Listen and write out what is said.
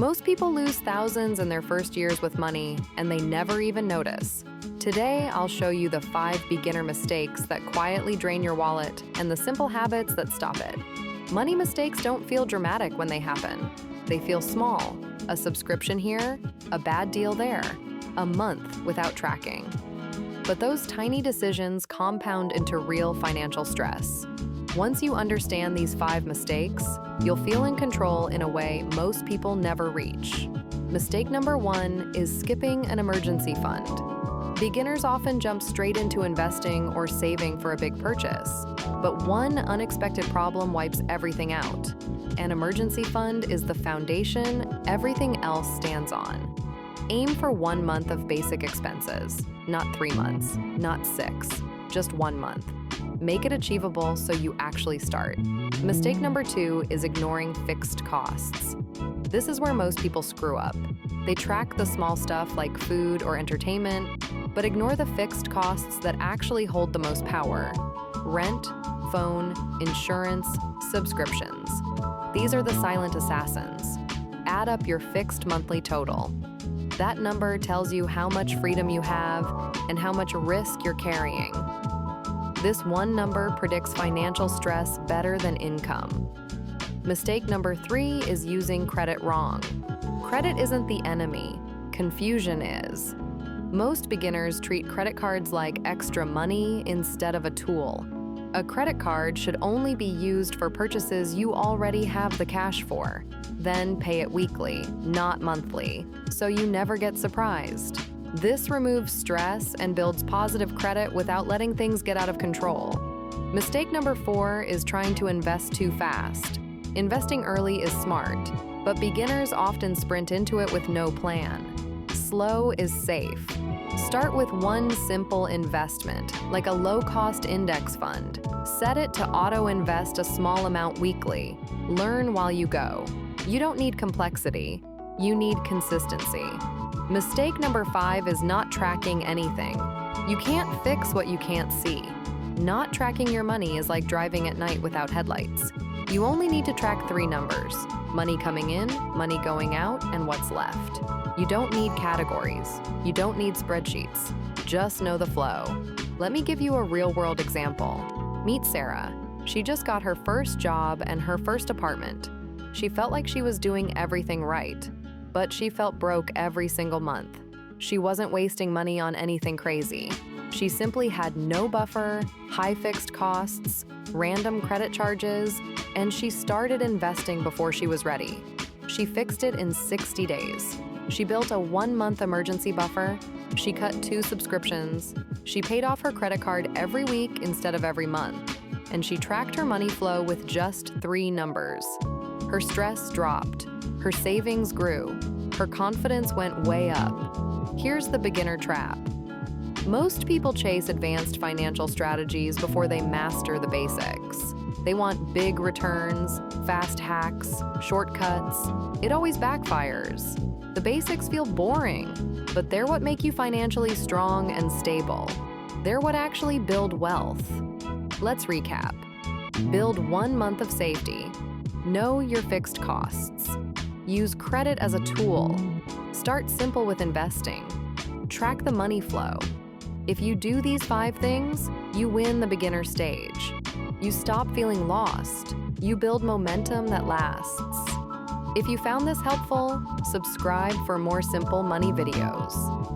Most people lose thousands in their first years with money, and they never even notice. Today, I'll show you the 5 beginner mistakes that quietly drain your wallet and the simple habits that stop it. Money mistakes don't feel dramatic when they happen. They feel small. A subscription here, a bad deal there, a month without tracking. But those tiny decisions compound into real financial stress. Once you understand these 5 mistakes, you'll feel in control in a way most people never reach. Mistake number 1 is skipping an emergency fund. Beginners often jump straight into investing or saving for a big purchase, but one unexpected problem wipes everything out. An emergency fund is the foundation everything else stands on. Aim for 1 month of basic expenses, not 3 months, not 6, just 1 month. Make it achievable so you actually start. Mistake number 2 is ignoring fixed costs. This is where most people screw up. They track the small stuff like food or entertainment, but ignore the fixed costs that actually hold the most power. Rent, phone, insurance, subscriptions. These are the silent assassins. Add up your fixed monthly total. That number tells you how much freedom you have and how much risk you're carrying. This one number predicts financial stress better than income. Mistake number 3 is using credit wrong. Credit isn't the enemy, confusion is. Most beginners treat credit cards like extra money instead of a tool. A credit card should only be used for purchases you already have the cash for. Then pay it weekly, not monthly, so you never get surprised. This removes stress and builds positive credit without letting things get out of control. Mistake number 4 is trying to invest too fast. Investing early is smart, but beginners often sprint into it with no plan. Slow is safe. Start with one simple investment, like a low-cost index fund. Set it to auto-invest a small amount weekly. Learn while you go. You don't need complexity. You need consistency. Mistake number 5 is not tracking anything. You can't fix what you can't see. Not tracking your money is like driving at night without headlights. You only need to track 3 numbers: money coming in, money going out, and what's left. You don't need categories. You don't need spreadsheets. Just know the flow. Let me give you a real-world example. Meet Sarah. She just got her first job and her first apartment. She felt like she was doing everything right, but she felt broke every single month. She wasn't wasting money on anything crazy. She simply had no buffer, high fixed costs, random credit charges, and she started investing before she was ready. She fixed it in 60 days. She built a 1-month emergency buffer. She cut 2 subscriptions. She paid off her credit card every week instead of every month. And she tracked her money flow with just 3 numbers. Her stress dropped. Her savings grew. Her confidence went way up. Here's the beginner trap. Most people chase advanced financial strategies before they master the basics. They want big returns, fast hacks, shortcuts. It always backfires. The basics feel boring, but they're what make you financially strong and stable. They're what actually build wealth. Let's recap. Build 1 month of safety. Know your fixed costs. Use credit as a tool. Start simple with investing. Track the money flow. If you do these 5 things, you win the beginner stage. You stop feeling lost. You build momentum that lasts. If you found this helpful, subscribe for more simple money videos.